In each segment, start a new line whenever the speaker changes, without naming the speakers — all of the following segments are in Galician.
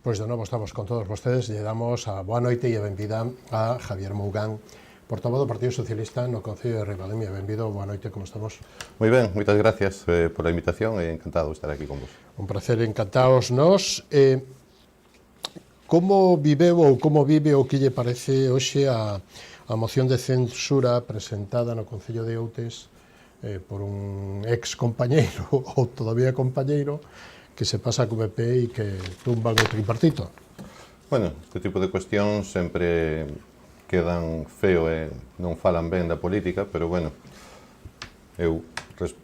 Pois de novo estamos con todos vostedes. Lle damos a boa noite e a benvida a Javier Mougán, portavoz do Partido Socialista no Concello de Ribadumia. Benvido, boa noite, como estamos?
Moi ben, moitas gracias por a invitación e encantado de estar aquí con vos.
Un placer, encantados nós. Como viveu ou como vive o que lle parece hoxe a moción de censura presentada no Concello de Outes por un ex compañeiro ou todavía compañeiro que se pasa co PP e que tumban o tripartito?
Bueno, este tipo de cuestións sempre quedan feo e non falan ben da política, pero bueno, eu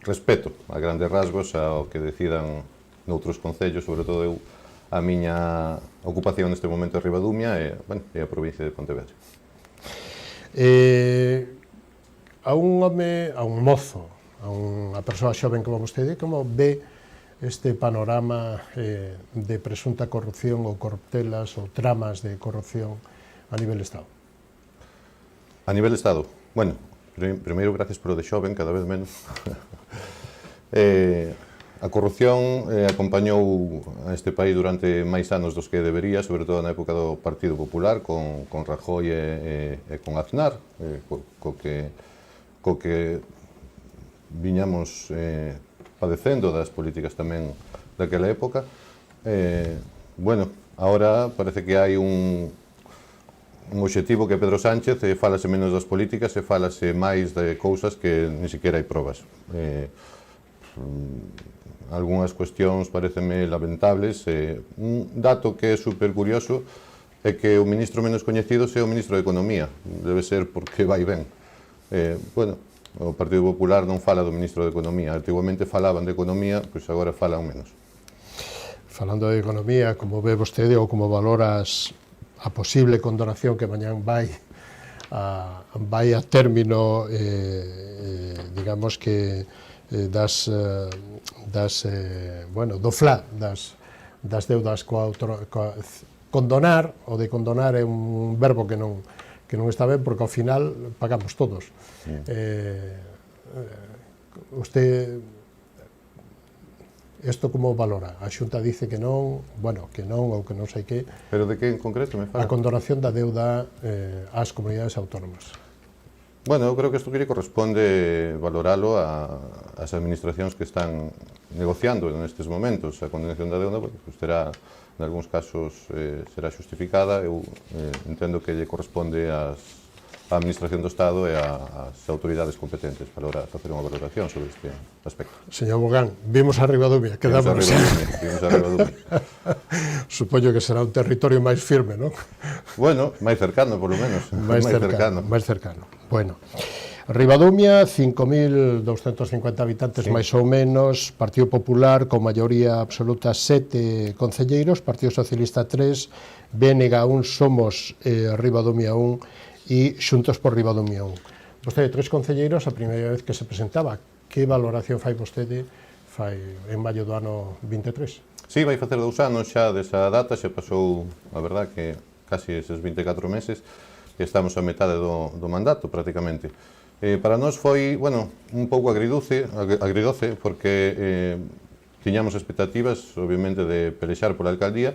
respeto a grandes rasgos ao que decidan noutros concellos, sobre todo eu, a miña ocupación neste momento é Ribadumia e, bueno, é a provincia de Pontevedra.
A un home, a un mozo, a unha persoa xoven como vostede, como ve este panorama de presunta corrupción ou corruptelas ou tramas de corrupción a nivel Estado?
A nivel Estado, bueno, primeiro gracias polo de xoven, cada vez menos. A corrupción acompañou a este país durante máis anos dos que debería, sobre todo na época do Partido Popular, con Rajoy e con Aznar, co que viñamos padecendo das políticas tamén daquela época. Bueno, ahora parece que hai un obxectivo que é Pedro Sánchez, e falase menos das políticas e falase máis de cousas que ni siquiera hai probas. Algúnas cuestións pareceme lamentables. Un dato que é super curioso é que o ministro menos coñecido é o ministro de Economía. Debe ser porque vai ben. Bueno, o Partido Popular non fala do ministro de Economía. Antiguamente falaban de Economía, pois agora falan menos.
Falando de Economía, como ve vostede ou como valoras a posible condonación que mañán vai a término, digamos que do FLA, das deudas condonar, o de condonar é un verbo que non está ben, porque ao final pagamos todos. Usted, isto como valora? A Xunta dice que non, bueno, que non, ou que non sei que.
Pero de que en concreto me fala?
A condonación da deuda ás comunidades autónomas.
Bueno, eu creo que isto que lle corresponde valoralo ás administracións que están negociando nestes momentos. A condonación da deuda, pues, terá, en algúns casos, será xustificada. Eu entendo que lle corresponde á Administración do Estado e ás autoridades competentes para facer unha valoración sobre este aspecto.
Señor Mougán, vimos a Ribadumia, quedamos.
Vimos a Ribadumia.
Supoño que será un territorio máis firme, non?
Bueno, máis cercano, por lo menos.
Máis cercano. Bueno, Ribadumia, 5.250 habitantes máis ou menos, Partido Popular con maioría absoluta 7 concelleiros, Partido Socialista 3, BNG 1, Somos Ribadumia 1 e Xuntos por Ribadumia 1. Vostede, 3 concelleiros, a primeira vez que se presentaba. Que valoración fai vostede en maio do ano 23?
Sí, vai facer 2 anos xa desa data, xa pasou, a verdad, que casi eses 24 meses, e estamos a metade do mandato, prácticamente. Para nós foi, bueno, un pouco agridoce, porque tiñamos expectativas, obviamente, de pelexar pola alcaldía,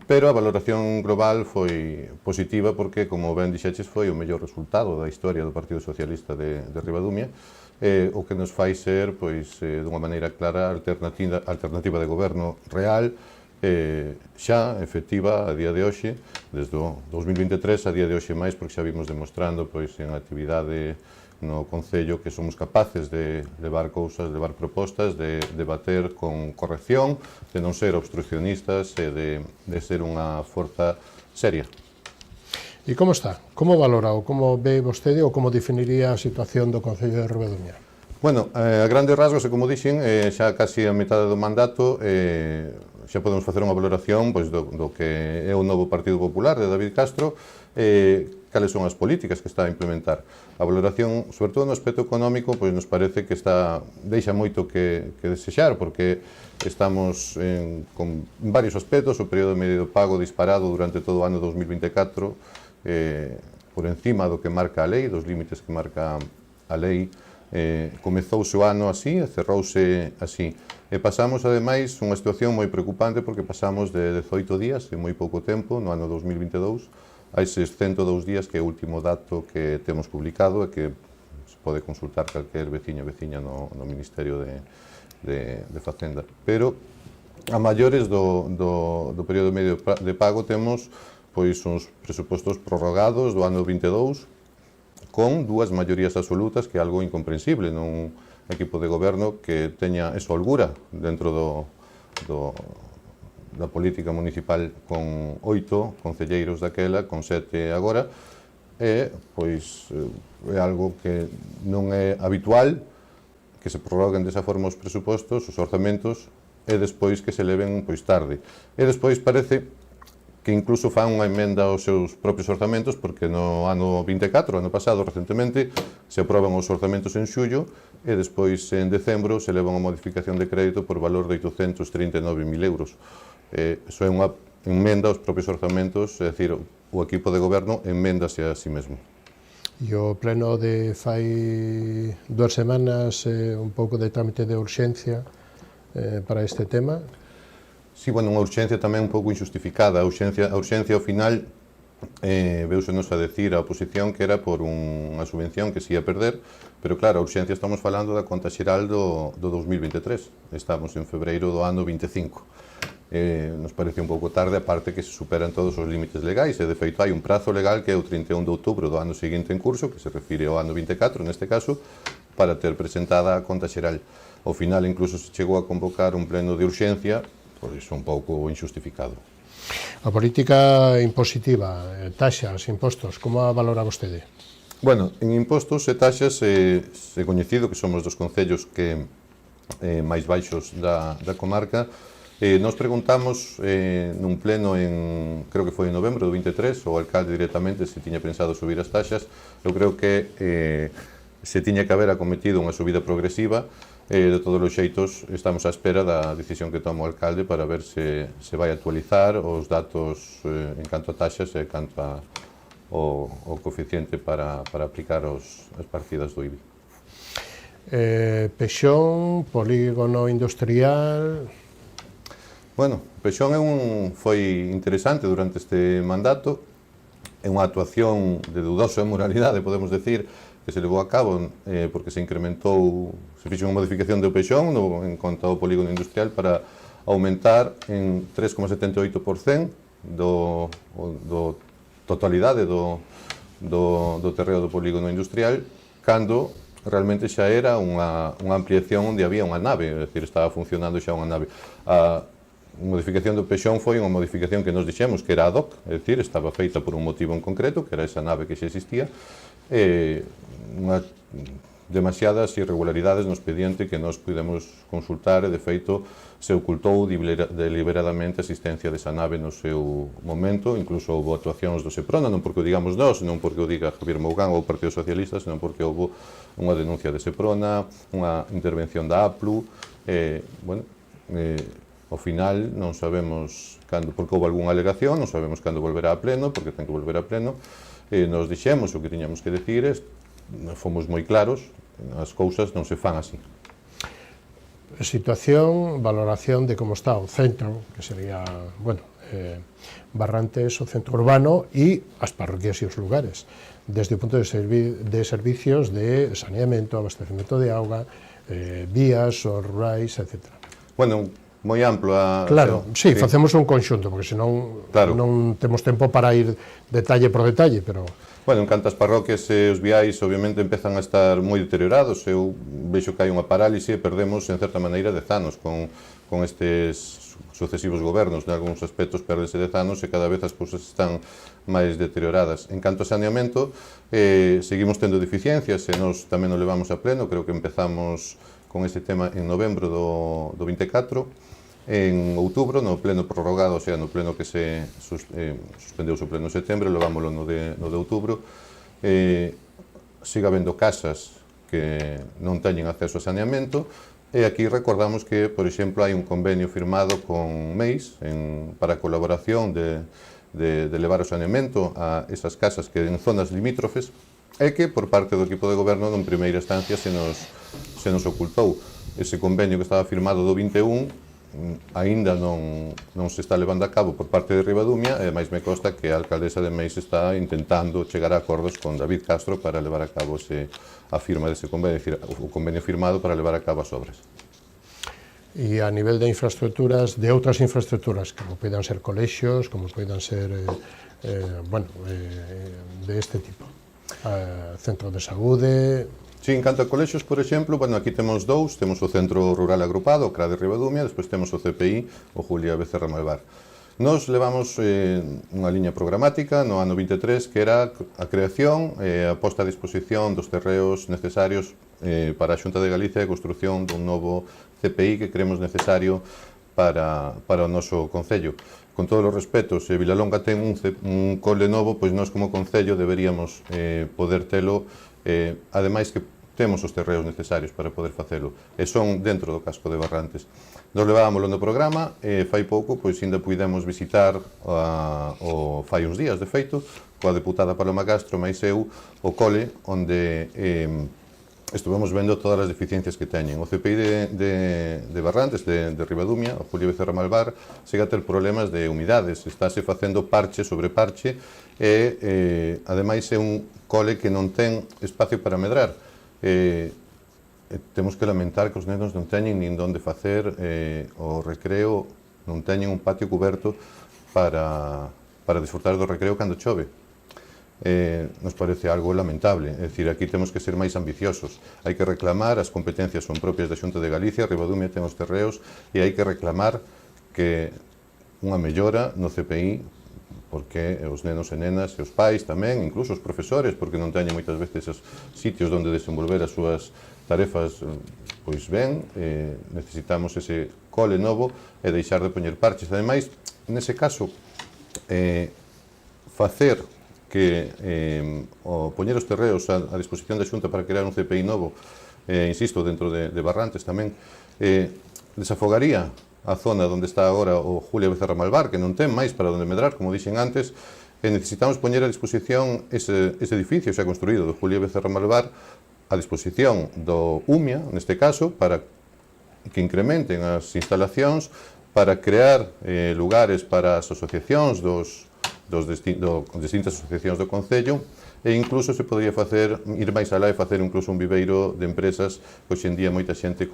pero a valoración global foi positiva porque, como ben dixeches, foi o mellor resultado da historia do Partido Socialista de Ribadumia, o que nos fai ser, pois, dunha maneira clara, alternativa de goberno real, xa efectiva a día de hoxe, desde o 2023 a día de hoxe máis, porque xa vimos demostrando, pois, en actividade no Concello que somos capaces de levar cousas, levar propostas, de debater con corrección, de non ser obstruccionistas e de ser unha forza seria.
E como está? Como valora ou como ve vostede ou como definiría a situación do Concello de Ribadumia?
Bueno, a grandes rasgos, e como dixen, xa casi a metade do mandato, xa podemos facer unha valoración do que é o novo Partido Popular de David Castro, cales son as políticas que está a implementar. A valoración, sobre todo no aspecto económico, pois nos parece que deixa moito que desexar, porque estamos con varios aspectos, o período medio de pago disparado durante todo o ano 2024, por encima do que marca a lei, dos límites que marca a lei Comezouse o ano así e cerrouse así. E pasamos, ademais, unha situación moi preocupante porque pasamos de 18 días, en moi pouco tempo, no ano 2022, a eses 102 días, que é o último dato que temos publicado e que se pode consultar calquer veciño e veciña no Ministerio de Facenda. Pero, a maiores do período medio de pago, temos pois uns presupostos prorrogados do ano 22 con dúas maiorías absolutas, que é algo incomprensible nun equipo de goberno que teña esa holgura dentro da política municipal, con 8 concelleiros daquela, con 7 agora, e pois é algo que non é habitual, que se prorroguen desa forma os presupostos, os orzamentos, e despois que se leven pois tarde. E despois parece que incluso fan unha emenda aos seus propios orzamentos, porque no ano 24, ano pasado, recentemente, se aproban os orzamentos en xullo, e despois en decembro se leva unha modificación de crédito por valor de 839.000 euros. Iso é unha emenda aos propios orzamentos, é dicir, o equipo de goberno emendase a si mesmo.
E o pleno de fai 2 semanas, un pouco de trámite de urxencia para este tema.
Sí, bueno, unha urxencia tamén un pouco injustificada. A urxencia ao final veusenos a decir a oposición que era por unha subvención que se ia perder, pero claro, a urxencia estamos falando da conta xeral do 2023. Estamos en febreiro do ano 25. Nos parece un pouco tarde, aparte que se superan todos os límites legais, e de feito hai un prazo legal que é o 31 de outubro do ano seguinte en curso, que se refire ao ano 24, neste caso, para ter presentada a conta xeral. Ao final, incluso se chegou a convocar un pleno de urxencia, pois un pouco injustificado.
A política impositiva, taxas, impostos, como a valora vostede?
Bueno, en impostos e taxas é coñecido que somos dos concellos que máis baixos da comarca. Nos preguntamos nun pleno creo que foi en novembro do 23, o alcalde directamente se tiña pensado subir as taxas. Eu creo que se tiña que haber acometido unha subida progresiva. De todos os xeitos, estamos á espera da decisión que toma o alcalde para ver se vai actualizar os datos en canto a taxas e canto ao coeficiente para aplicar as partidas do IBI.
Pexón, polígono industrial...
Bueno, Pexón foi interesante durante este mandato. É unha actuación de dudosa moralidade, podemos decir, que se levou a cabo porque se fixo unha modificación do Pexón en conta ao polígono industrial para aumentar en 3,78% do totalidade do terreo do polígono industrial, cando realmente xa era unha ampliación onde había unha nave, é dicir, estaba funcionando xa unha nave. A modificación do Pexón foi unha modificación que nos dixemos que era ad hoc, é dicir, estaba feita por un motivo en concreto, que era esa nave que xa existía, demasiadas irregularidades no expediente que nós pudemos consultar, e de feito se ocultou deliberadamente a existencia desa nave no seu momento. Incluso houve actuacións do Seprona, non porque o digamos nós, non porque o diga Javier Mougán ou o Partido Socialista, senón porque houve unha denuncia de Seprona, unha intervención da APLU. Ao final non sabemos cando, porque houve algunha alegación, non sabemos cando volverá a pleno, porque ten que volver a pleno. Nos dixemos o que tiñamos que decir, fomos moi claros, as cousas non se fan así.
Situación, valoración de como está o centro, que sería, bueno, Barrantes, o centro urbano, e as parroquias e os lugares, desde o punto de servicios de saneamento, abastecemento de auga, vías, os rurais, etc.
Bueno, moi amplo
Claro, sí, facemos un conxunto, porque senón non temos tempo para ir detalle por detalle, pero...
Bueno, en canto as parroquias e os viais, obviamente, empezan a estar moi deteriorados. Eu vexo que hai unha parálise e perdemos, en certa maneira, 10 anos con estes sucesivos gobernos. En algúns aspectos perdese 10 anos e cada vez as cousas están máis deterioradas. En canto a saneamento, seguimos tendo deficiencias e nós tamén o levamos a pleno. Creo que empezamos con este tema en novembro do 24. En outubro, no pleno prorrogado, o sea, no pleno que se suspendeu o pleno en setembro, levámoslo no de outubro. Sigue habendo casas que non teñen acceso a saneamento, e aquí recordamos que, por exemplo, hai un convenio firmado con MEIS para a colaboración de levar o saneamento a esas casas que en zonas limítrofes é que por parte do equipo de goberno en primeira instancia se nos ocultou. Ese convenio que estaba firmado do 21 aínda non se está levando a cabo por parte de Ribadumia, e máis me consta que a alcaldesa de Meis está intentando chegar a acordos con David Castro para levar a cabo a firma dese convenio, o convenio firmado para levar a cabo as obras.
E a nivel de infraestructuras, de outras infraestructuras, como poidan ser colexios, como poidan ser, de este tipo, centro de saúde...
Sí, en canto a colexios, por exemplo, aquí temos dous, temos o Centro Rural Agrupado, o CRA de Ribadumia, despois temos o CPI, o Julia Becerra Malvar. Nos levamos unha liña programática no ano 23 que era a creación e a posta a disposición dos terreos necesarios para a Xunta de Galicia e a construción dun novo CPI que creemos necesario para o noso Concello. Con todos os respetos, se Vilalonga ten un cole novo, pois nós como Concello deberíamos poder telo, ademais que temos os terreos necesarios para poder facelo, e son dentro do casco de Barrantes. Nos levábamoslo no programa, e fai pouco, pois ainda puidemos visitar, fai uns días de feito, coa deputada Paloma Castro, máis eu, o cole, onde estuvemos vendo todas as deficiencias que teñen. O CPI de Barrantes, de Ribadumia, o Julio Becerra Malvar, chega a ter problemas de humidades, estáse facendo parche sobre parche, e ademais é un cole que non ten espacio para medrar. Temos que lamentar que os nenos non teñen nin onde facer o recreo, non teñen un patio cuberto para disfrutar do recreo cando chove. Nos parece algo lamentable, é dicir, aquí temos que ser máis ambiciosos, hai que reclamar, as competencias son propias da Xunta de Galicia, Ribadumia ten os terreos, e hai que reclamar que unha mellora no CPI, porque os nenos e nenas e os pais tamén, incluso os profesores, porque non teñen moitas veces os sitios onde desenvolver as súas tarefas, pois ben, necesitamos ese cole novo e deixar de poñer parches. Ademais, nese caso, facer que o poñer os terreos a disposición da Xunta para crear un CPI novo, insisto, dentro de Barrantes tamén, desafogaría a zona onde está agora o Julia Becerra Malvar, que non ten máis para onde medrar, como dixen antes, e necesitamos poñer a disposición ese edificio xa construído do Julia Becerra Malvar a disposición do UMIA, neste caso, para que incrementen as instalacións, para crear lugares para as asociacións distintas asociacións do Concello, e incluso se podría ir máis alá e facer incluso un viveiro de empresas que hoxe en día moita xente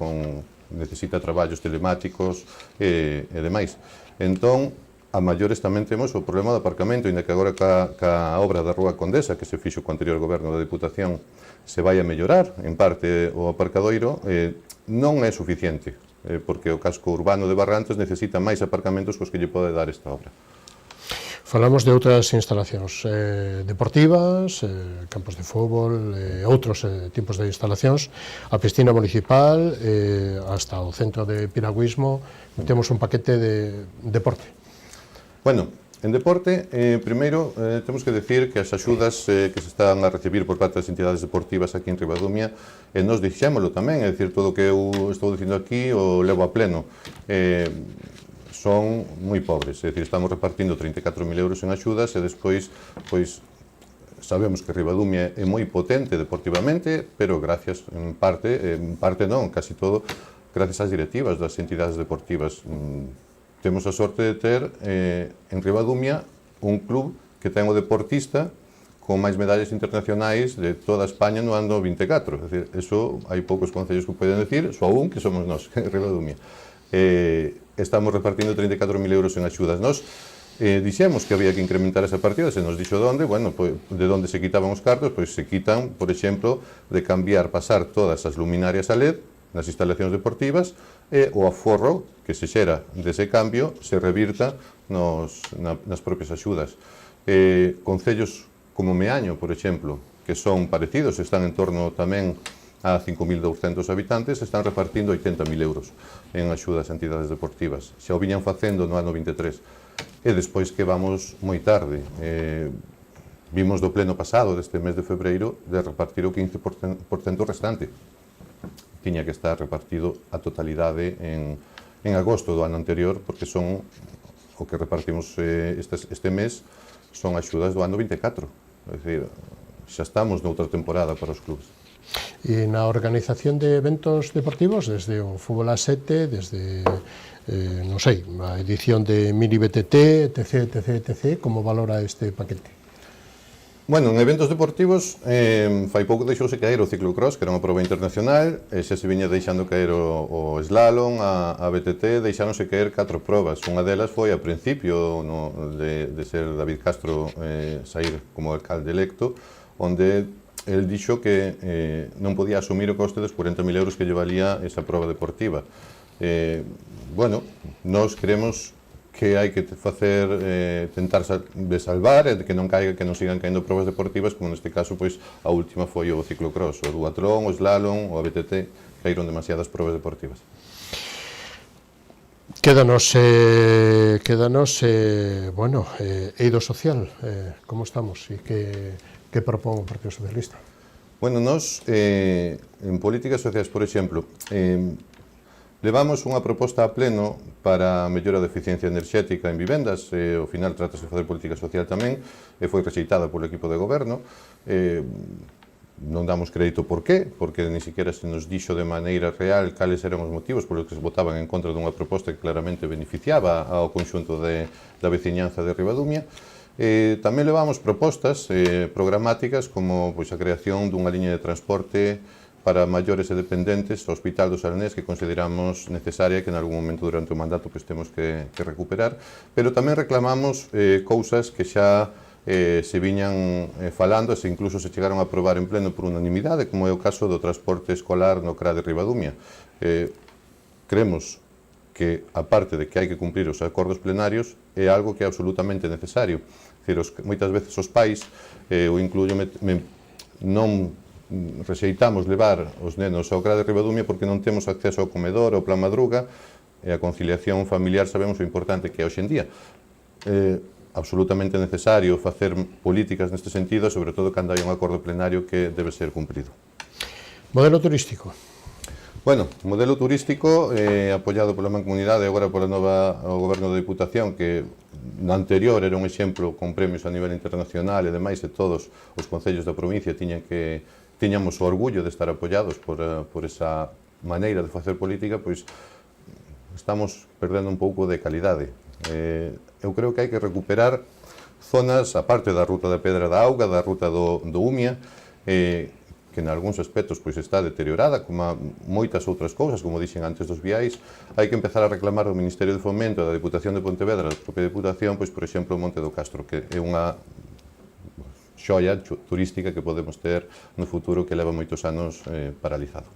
necesita traballos telemáticos e demais. Entón, a maiores tamén temos o problema do aparcamento, inda que agora ca obra da Rúa Condesa, que se fixo co anterior goberno da Diputación, se vai a mellorar, en parte, o aparcadoiro, non é suficiente, porque o casco urbano de Barrantes necesita máis aparcamentos cos que lle pode dar esta obra.
Falamos de outras instalacións deportivas, campos de fútbol, outros tipos de instalacións, a piscina municipal, hasta o centro de piragüismo, temos un paquete de deporte.
Bueno, en deporte, primeiro, temos que decir que as axudas que se están a recibir por parte das entidades deportivas aquí en Ribadumia, nos dixémolo tamén, é dicir, todo o que eu estou dicindo aquí o levo a pleno. Son moi pobres, é dicir, estamos repartindo 34.000 euros en axudas e despois, pois, sabemos que Ribadumia é moi potente deportivamente, pero gracias, en parte non, casi todo, gracias ás directivas das entidades deportivas. Temos a sorte de ter en Ribadumia un club que ten o deportista con máis medallas internacionais de toda España no ano 24. É dicir, eso hai poucos concellos que poden decir, só un que somos nós, Ribadumia. Estamos repartindo 34.000 euros en axudas. Nos dixemos que había que incrementar esa partida, se nos dixo onde, bueno, de onde se quitaban os cartos, pois se quitan, por exemplo, de pasar todas as luminarias a LED nas instalacións deportivas e o aforro que se xera dese cambio se revirta nas propias axudas. Concellos como Meaño, por exemplo, que son parecidos, están en torno tamén a 5.200 habitantes, están repartindo 80.000 euros en axudas a entidades deportivas. Xa o viñan facendo no ano 23. E despois que vamos moi tarde. Vimos do pleno pasado, deste mes de febreiro, de repartir o 15% restante. Tiña que estar repartido a totalidade en agosto do ano anterior, porque son o que repartimos este mes, son axudas do ano 24. É dicir, xa estamos noutra temporada para os clubes.
E na organización de eventos deportivos, desde o fútbol a 7, desde, non sei, a edición de Mini BTT, etc., etc., etc., como valora este paquete?
Bueno, en eventos deportivos, fai pouco deixouse caer o ciclocross, que era unha prova internacional, e xa se viña deixando caer o slalom, a BTT, deixáronse caer 4 probas. Unha delas foi a principio de ser David Castro sair como alcalde electo, onde el dixo que non podía asumir o coste dos 40.000 euros que lle valía esa prova deportiva. Bueno, nós queremos que hai que facer, tentar de salvar e que non caiga, que non sigan caendo probas deportivas, como neste caso, pois, a última foi o ciclocross, o duatlón, o slalom, o BTT, caíron demasiadas probas deportivas.
Quédanos, bueno, eido social, como estamos e que propón o Partido Socialista?
Bueno, nós, en políticas sociais, por exemplo, levamos unha proposta a pleno para a mellora da eficiencia enerxética en vivendas, ao final tratase de facer política social tamén, e foi rexeitada polo equipo de goberno. Non damos crédito por qué, porque ni siquiera se nos dixo de maneira real cales eran os motivos polos que se votaban en contra dunha proposta que claramente beneficiaba ao conxunto da veciñanza de Ribadumia. Tamén levamos propostas programáticas como a creación dunha liña de transporte para maiores e dependentes ao Hospital do Salenés, que consideramos necesaria que en algún momento durante o mandato temos que recuperar, pero tamén reclamamos cousas que xa se viñan falando e se incluso se chegaron a aprobar en pleno por unanimidade, como é o caso do transporte escolar no CRA de Ribadumia. Creemos que, aparte de que hai que cumprir os acordos plenarios, é algo que é absolutamente necesario. Moitas veces os pais, o incluyo, non rexeitamos levar os nenos ao CRA de Ribadumia porque non temos acceso ao comedor, ao plan madruga, e a conciliación familiar sabemos o importante que é hoxe en día. É absolutamente necesario facer políticas neste sentido, sobre todo cando hai un acordo plenario que debe ser cumprido.
Modelo turístico?
Bueno, o modelo turístico apoiado pola Mancomunidade e agora o Goberno da Diputación, que na anterior era un exemplo con premios a nivel internacional e demais, e todos os concellos da provincia tiñamos o orgullo de estar apoiados por esa maneira de facer política, pois estamos perdendo un pouco de calidade. Eu creo que hai que recuperar zonas, aparte da ruta da Pedra da Auga, da ruta do Umia, que en algúns aspectos está deteriorada, como moitas outras cousas, como dixen antes dos viais. Hai que empezar a reclamar ao Ministerio de Fomento, da Diputación de Pontevedra, da propia Diputación, por exemplo, o Monte do Castro, que é unha xoia turística que podemos ter no futuro, que leva moitos anos paralizado.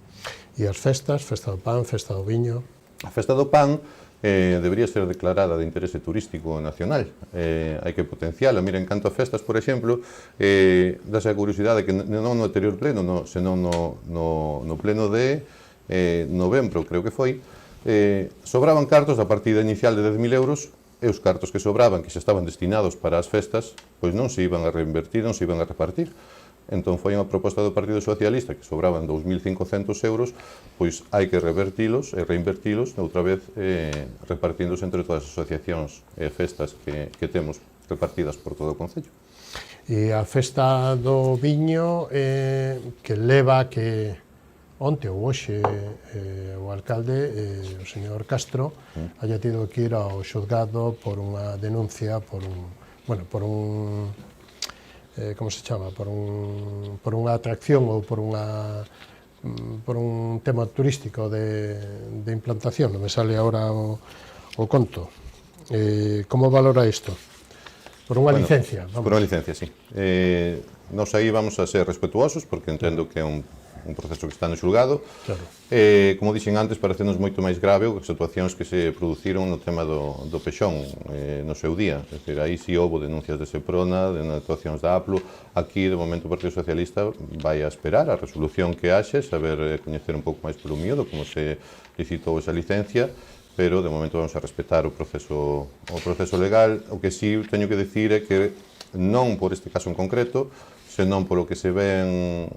E as festas, Festa do Pan, Festa do Viño?
A Festa do Pan debería ser declarada de interese turístico nacional. Hai que potenciala. Mira, en canto a festas, por exemplo, dase a curiosidade que non no anterior pleno, senón no pleno de novembro, creo que foi, sobraban cartos da partida inicial de 10.000 euros, e os cartos que sobraban, que xa estaban destinados para as festas, pois non se iban a reinvertir, non se iban a repartir. Entón foi unha proposta do Partido Socialista que sobraban 2.500 euros, pois hai que revertilos e reinvertilos, outra vez repartíndose entre todas as asociacións e festas que temos repartidas por todo o Concello.
E a Festa do Viño, que leva que onte ou hoxe o alcalde, o señor Castro, haya tido que ir ao xuzgado por unha denuncia, por un como se chama, por unha atracción ou por un tema turístico de implantación, non me sale agora o conto. Como valora isto? Por unha licencia?
Por unha licencia, sí. Nos aí vamos a ser respetuosos, porque entendo que é un proceso que está no xulgado.
Claro.
Como dixen antes, parecenos moito máis grave as situacións que se produciron no tema do Pexón no seu día. É dicir, aí si houve denuncias de Seprona, de actuacións da APLU. Aquí, de momento, o Partido Socialista vai a esperar a resolución que haxe, saber coñecer un pouco máis polo miúdo como se licitou esa licencia, pero de momento vamos a respetar o proceso legal. O que sí teño que decir é que non por este caso en concreto, senón polo que se ven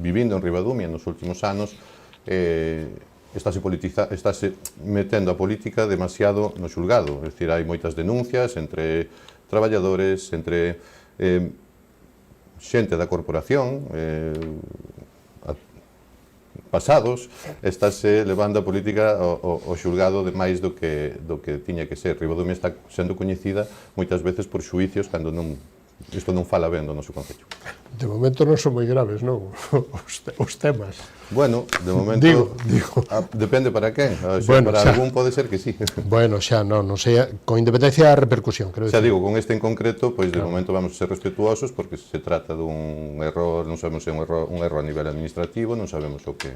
vivindo en Ribadumia nos últimos anos, estáse metendo a política demasiado no xulgado. É dicir, hai moitas denuncias entre traballadores, entre xente da corporación, pasados, estáse levando a política ao xulgado de máis do que tiña que ser. Ribadumia está sendo coñecida moitas veces por xuicios cando isto non fala ben do noso concello.
De momento non son moi graves, non? Os temas.
Bueno, de momento...
Digo.
Depende para quen.
Bueno,
para algún pode ser que sí.
Bueno, xa, non sei, con independencia da repercusión, creo.
Xa digo, con este en concreto, pois de momento vamos a ser respetuosos porque se trata dun error, non sabemos se é un error a nivel administrativo, non sabemos o que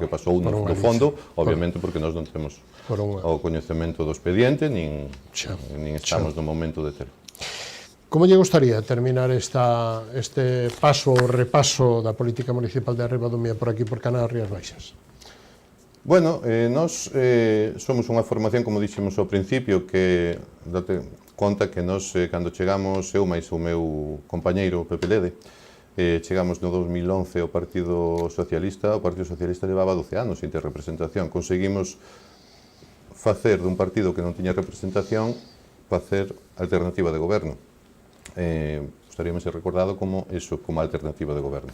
pasou no fondo, obviamente porque nós non temos o coñecemento do expediente, nin estamos no momento de telo.
Como lle gustaría terminar este paso ou repaso da política municipal de Ribadumia por aquí, por Canal Rías Baixas?
Bueno, nós somos unha formación, como dixemos ao principio, que date conta que nós, cando chegamos, eu máis o meu compañeiro Pepe Lede, chegamos no 2011 ao Partido Socialista. O Partido Socialista levaba 12 anos sin ter representación. Conseguimos facer dun partido que non tiña representación, facer alternativa de goberno. Gostaríame ser recordado como eso, como alternativa de goberno,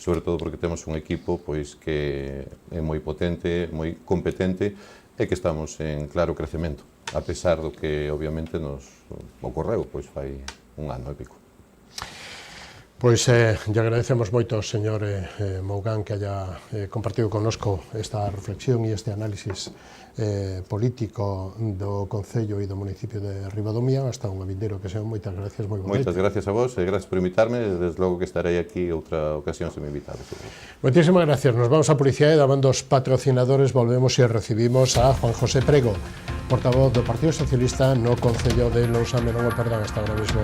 sobre todo porque temos un equipo pois que é moi potente, moi competente e que estamos en claro crecemento, a pesar do que obviamente nos ocorreu pois fai un ano e pico.
Pois lle agradecemos moito ao señor Mougán que haya compartido connosco esta reflexión e este análisis político do Concello e do municipio de Ribadumia. Hasta un vindeiro que sean. Moitas gracias, moi boa noite.
Moitas gracias a vos e gracias por invitarme. Desde logo que estarei aquí outra ocasión se me invitades.
Moitísimas gracias. Nos vamos a publicidade dando os patrocinadores. Volvemos e recibimos a Juan José Prego, portavoz do Partido Socialista no Concello de Lousame. Non o perdan hasta ahora mismo.